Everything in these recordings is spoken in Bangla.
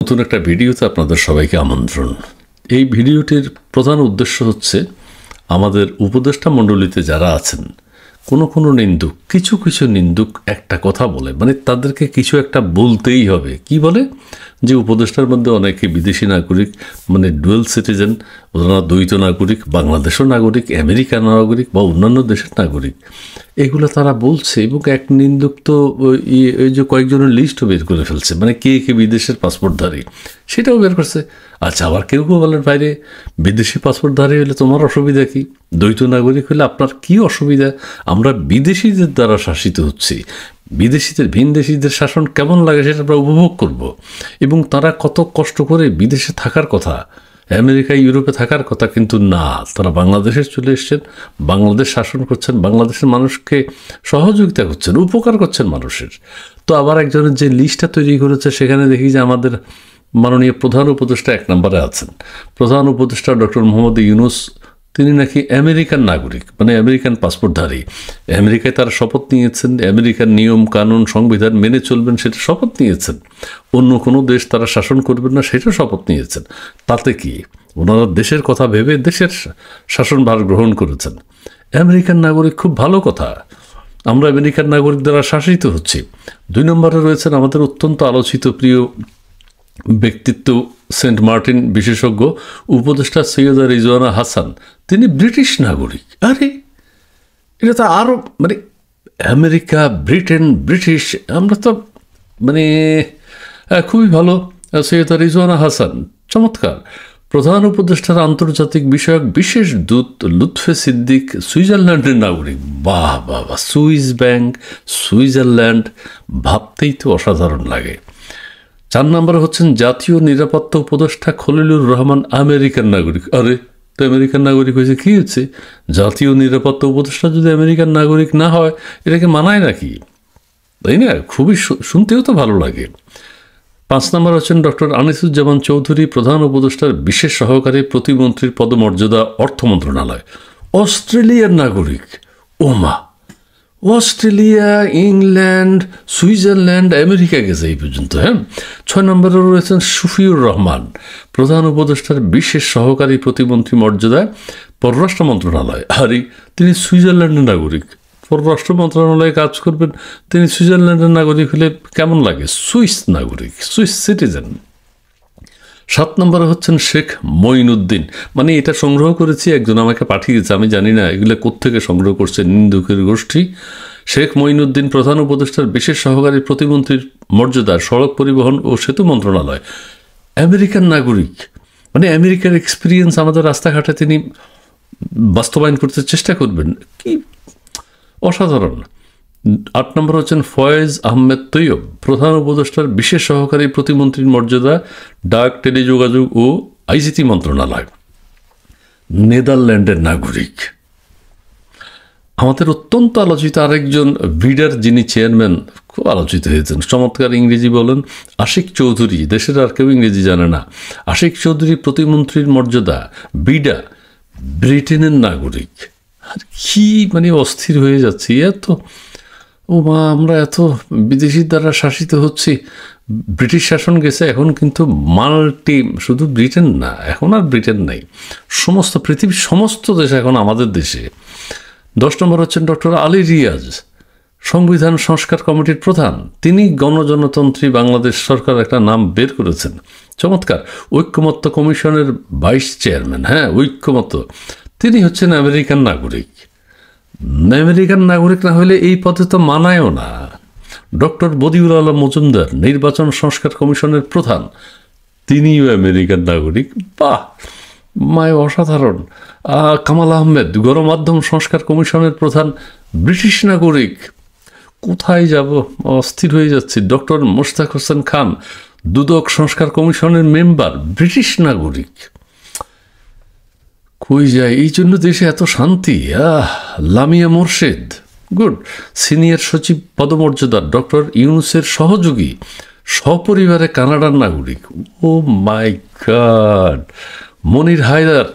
নতুন একটা ভিডিওতে আপনাদের সবাইকে আমন্ত্রণ। এই ভিডিওটির প্রধান উদ্দেশ্য হচ্ছে আমাদের উপদেষ্টা মণ্ডলীতে যারা আছেন কোনো নিন্দুক কিছু নিন্দুক একটা কথা বলে, মানে তাদেরকে কিছু একটা বলতেই হবে। কি বলে যে উপদেষ্টার মধ্যে অনেকে বিদেশি নাগরিক, মানে ডুয়েল সিটিজেন, ওনারা দ্বৈত নাগরিক, বাংলাদেশও নাগরিক, আমেরিকার নাগরিক বা অন্যান্য দেশের নাগরিক, এগুলো তারা বলছে। এবং এক নিন্দুক তো ওই যে কয়েকজনের লিস্টও বের করে ফেলছে, মানে কে বিদেশের পাসপোর্টধারী সেটাও বের করছে। আচ্ছা, আবার কেউ বলেন বাইরে বিদেশি পাসপোর্টধারী হলে তোমার অসুবিধা কি, দ্বৈত নাগরিক হলে আপনার কি অসুবিধা? আমরা বিদেশিদের দ্বারা শাসিত হচ্ছি, বিদেশিদের ভিনদেশিদের শাসন কেমন লাগে সেটা আমরা উপভোগ করব। এবং তারা কত কষ্ট করে বিদেশে থাকার কথা, আমেরিকায় ইউরোপে থাকার কথা, কিন্তু না, তারা বাংলাদেশে চলে এসছেন, বাংলাদেশ শাসন করছেন, বাংলাদেশের মানুষকে সহযোগিতা করছেন, উপকার করছেন মানুষের। তো আবার একজনের যে লিস্টটা তৈরি করেছে সেখানে দেখি যে আমাদের মাননীয় প্রধান উপদেষ্টা 1 নম্বরে আছেন। প্রধান উপদেষ্টা ডক্টর মোহাম্মদ ইউনূস, তিনি নাকি আমেরিকান নাগরিক, মানে আমেরিকান পাসপোর্টধারী। আমেরিকায় তারা শপথ নিয়েছেন, আমেরিকান নিয়ম কানুন সংবিধান মেনে চলবেন সেটা শপথ নিয়েছেন, অন্য কোনো দেশ তারা শাসন করবেন না সেটা শপথ নিয়েছেন। তাতে কি, ওনারা দেশের কথা ভেবে দেশের শাসনভার গ্রহণ করেছেন। আমেরিকান নাগরিক, খুব ভালো কথা, আমরা আমেরিকান নাগরিক দ্বারা শাসিত হচ্ছি। 2 নম্বরে রয়েছেন আমাদের অত্যন্ত আলোচিত প্রিয় ব্যক্তিত্ব, সেন্ট মার্টিন বিশেষজ্ঞ উপদেষ্টা সৈয়দা রিজওয়ানা হাসান, তিনি ব্রিটিশ নাগরিক। আরে এটা তো আরও, মানে আমেরিকা, ব্রিটেন, ব্রিটিশ, আমরা তো মানে খুবই ভালো। সৈয়দা রিজওয়ানা হাসান চমৎকার। প্রধান উপদেষ্টার আন্তর্জাতিক বিষয়ক বিশেষ দূত লুৎফে সিদ্দিক সুইজারল্যান্ডের নাগরিক। বাহ বাহ বাহ, সুইস ব্যাংক, সুইজারল্যান্ড, ভাবতেই তো অসাধারণ লাগে। 4 নম্বরে হচ্ছেন জাতীয় নিরাপত্তা উপদেষ্টা খলিলুর রহমান, আমেরিকান নাগরিক। আরে তো আমেরিকান নাগরিক হয়েছে, কী হচ্ছে? জাতীয় নিরাপত্তা উপদেষ্টা যদি আমেরিকান নাগরিক না হয় এটাকে মানায় নাকি? তাই না? খুবই শুনতেও তো ভালো লাগে। 5 নম্বর হচ্ছেন ডক্টর আনিসুজ্জামান চৌধুরী, প্রধান উপদেষ্টার বিশেষ সহকারী প্রতিমন্ত্রীর পদমর্যাদা, অর্থ মন্ত্রণালয়, অস্ট্রেলিয়ার নাগরিক। ওমা, অস্ট্রেলিয়া, ইংল্যান্ড, সুইজারল্যান্ড, আমেরিকা গেছে এই পর্যন্ত। হ্যাঁ, 6 নম্বরে রয়েছেন শফিউর রহমান, প্রধান উপদেষ্টার বিশেষ সহকারী প্রতিমন্ত্রী মর্যাদায় পররাষ্ট্র মন্ত্রণালয়। আরে তিনি সুইজারল্যান্ডের নাগরিক, পররাষ্ট্র মন্ত্রণালয়ে কাজ করবেন, তিনি সুইজারল্যান্ডের নাগরিক হলে কেমন লাগে? সুইস নাগরিক, সুইস সিটিজেন। 7 নম্বরে হচ্ছেন শেখ মঈনুদ্দিন, মানে এটা সংগ্রহ করেছি, একজন আমাকে পাঠিয়েছে, আমি জানি না এগুলো কোত্থেকে সংগ্রহ করছে নিন্দুকের গোষ্ঠী। শেখ মঈনুদ্দিন, প্রধান উপদেষ্টার বিশেষ সহকারী প্রতিমন্ত্রীর মর্যাদায় সড়ক পরিবহন ও সেতু মন্ত্রণালয়, আমেরিকান নাগরিক, মানে আমেরিকার এক্সপিরিয়েন্স আমাদের রাস্তাঘাটে তিনি বাস্তবায়ন করতে চেষ্টা করবেন। কি অসাধারণ। 8 নম্বর হচ্ছেন ফয়েজ আহমেদ তৈয়ব, প্রধান উপদেষ্টার বিশেষ সহকারী প্রতিমন্ত্রীর মর্যাদা ডাক, টেলিযোগাযোগ ও আইসিটি মন্ত্রণালয়, নেদারল্যান্ডের নাগরিক। আমাদের অত্যন্ত আলোচিত আরেকজন বিডার, যিনি চেয়ারম্যান, খুব আলোচিত হয়েছেন, চমৎকার ইংরেজি বলেন, আশিক চৌধুরী, দেশের আর কেউ ইংরেজি জানে না। আশিক চৌধুরী প্রতিমন্ত্রীর মর্যাদা, বিডা, ব্রিটেনের নাগরিক। আর কি মানে অস্থির হয়ে যাচ্ছি, এত ও মা, আমরা এত বিদেশির দ্বারা শাসিত হচ্ছি। ব্রিটিশ শাসন গেছে, এখন কিন্তু মাল্টি, শুধু ব্রিটেন না, এখন আর ব্রিটেন নাই, সমস্ত পৃথিবীর সমস্ত দেশ এখন আমাদের দেশে। 10 নম্বর হচ্ছেন ডক্টর আলী রিয়াজ, সংবিধান সংস্কার কমিটির প্রধান, তিনি গণজনতন্ত্রী বাংলাদেশ সরকার একটা নাম বের করেছেন, চমৎকার। ঐক্যমত্য কমিশনের ভাইস চেয়ারম্যান, হ্যাঁ ঐক্যমত্য, তিনি হচ্ছেন আমেরিকান নাগরিক। আমেরিকান নাগরিক না হলে এই পদে তো মানায়ও না। ডক্টর বদিউল আলম মজুমদার, নির্বাচন সংস্কার কমিশনের প্রধান, তিনিও আমেরিকান নাগরিক। বাহ, মায় অসাধারণ। কামাল আহমেদ, গণমাধ্যম সংস্কার কমিশনের প্রধান, ব্রিটিশ নাগরিক। কোথায় যাব, অস্থির হয়ে যাচ্ছি। ডক্টর মোশতাক হোসেন খান, দুদক সংস্কার কমিশনের মেম্বার, ব্রিটিশ নাগরিক। কই যায়, এই জন্য দেশে এত শান্তি। লামিয়া মোর্শেদ, গুড, সিনিয়র সচিব পদমর্যাদা, ডক্টর ইউনূসের সহযোগী, সপরিবারে কানাডার নাগরিক। ও মাই গড। মনির হায়দার,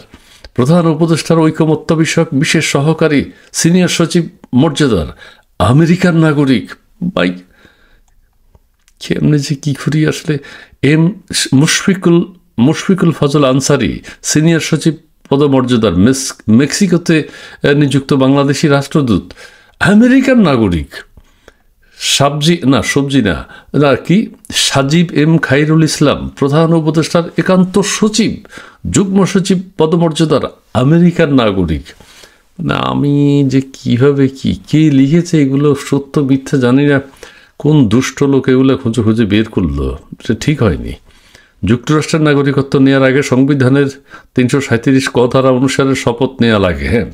প্রধান উপদেষ্টার ঐকমত্য বিষয়ক বিশেষ সহকারী, সিনিয়র সচিব মর্যাদার, আমেরিকান নাগরিক। ভাই কেমনে যে কী করি আসলে, এম মুশফিকুল ফজল আনসারি সিনিয়র সচিব পদমর্যাদার মেক্সিকোতে নিযুক্ত বাংলাদেশি রাষ্ট্রদূত, আমেরিকান নাগরিক সাজিব এম খাইরুল ইসলাম প্রধান উপদেষ্টার একান্ত সচিব, যুগ্ম সচিব পদমর্যাদার আমেরিকান নাগরিক। না, আমি যে কিভাবে কে লিখেছে এগুলো সত্য মিথ্যা জানি না, কোন দুষ্ট লোক এগুলো খুঁজে খুঁজে বের করলো, সেটা ঠিক হয়নি। যুক্তরাষ্ট্রের নাগরিকত্ব নেওয়ার আগে সংবিধানের 337 ক ধারা অনুসারে শপথ নেওয়া লাগে। হ্যাঁ,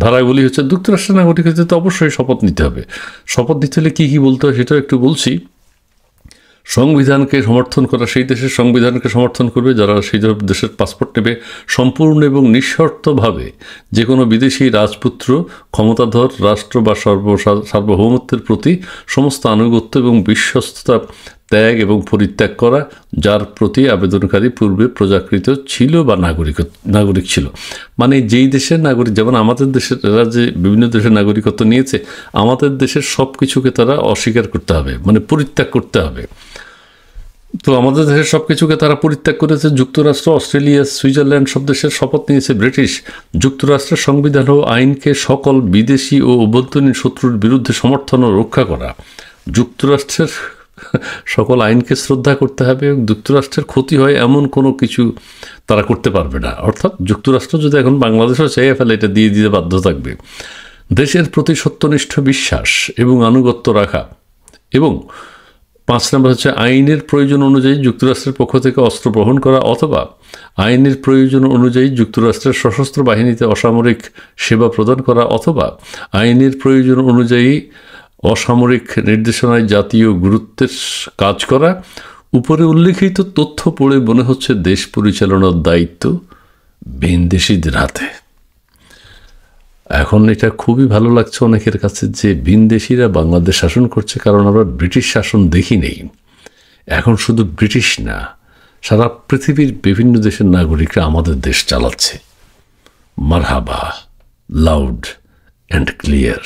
ধারাগুলি হচ্ছে যুক্তরাষ্ট্রের নাগরিকত্বে তো অবশ্যই শপথ নিতে হবে। শপথ নিতে হলে কী কী বলতে হয় সেটাও একটু বলছি। সংবিধানকে সমর্থন করা, সেই দেশের সংবিধানকে সমর্থন করবে যারা সেই দেশের পাসপোর্ট নেবে, সম্পূর্ণ এবং নিঃশর্তভাবে যে কোনো বিদেশি রাজপুত্র, ক্ষমতাধর রাষ্ট্র বা সার্বভৌমত্বের প্রতি সমস্ত আনুগত্য এবং বিশ্বস্ততা ত্যাগ এবং পরিত্যাগ করা, যার প্রতি আবেদনকারী পূর্বে প্রজাকৃত ছিল বা নাগরিক ছিল। মানে যেই দেশের নাগরিক, যেমন আমাদের দেশের, এরা যে বিভিন্ন দেশের নাগরিকত্ব নিয়েছে, আমাদের দেশের সব কিছুকে তারা অস্বীকার করতে হবে, মানে পরিত্যাগ করতে হবে। তো আমাদের দেশের সব কিছুকে তারা পরিত্যাগ করেছে। যুক্তরাষ্ট্র, অস্ট্রেলিয়া, সুইজারল্যান্ড সব দেশের শপথ নিয়েছে ব্রিটিশ। যুক্তরাষ্ট্রের সংবিধান ও আইনকে সকল বিদেশি ও অভ্যন্তরীণ শত্রুর বিরুদ্ধে সমর্থন ও রক্ষা করা। যুক্তরাষ্ট্রের সকল আইনকে শ্রদ্ধা করতে হবে এবং যুক্তরাষ্ট্রের ক্ষতি হয় এমন কোনো কিছু তারা করতে পারবে না। অর্থাৎ যুক্তরাষ্ট্র যদি এখন বাংলাদেশও চাইয়ে ফেলে, এটা দিয়ে দিতে বাধ্য থাকবে। দেশের প্রতি সত্যনিষ্ঠ বিশ্বাস এবং আনুগত্য রাখা। এবং 5 নম্বর হচ্ছে আইনের প্রয়োজন অনুযায়ী যুক্তরাষ্ট্রের পক্ষ থেকে অস্ত্র গ্রহণ করা অথবা আইনের প্রয়োজন অনুযায়ী যুক্তরাষ্ট্রের সশস্ত্র বাহিনীতে অসামরিক সেবা প্রদান করা অথবা আইনের প্রয়োজন অনুযায়ী অসামরিক নির্দেশনায় জাতীয় গুরুত্বের কাজ করা। উপরে উল্লেখিত তথ্য পড়ে মনে হচ্ছে দেশ পরিচালনার দায়িত্ব ভিনদেশীদের হাতে। এখন এটা খুবই ভালো লাগছে অনেকের কাছে যে ভিনদেশীরা বাংলাদেশ শাসন করছে, কারণ আমরা ব্রিটিশ শাসন দেখি নেই। এখন শুধু ব্রিটিশ না, সারা পৃথিবীর বিভিন্ন দেশের নাগরিকরা আমাদের দেশ চালাচ্ছে। মারহাবা, লাউড অ্যান্ড ক্লিয়ার।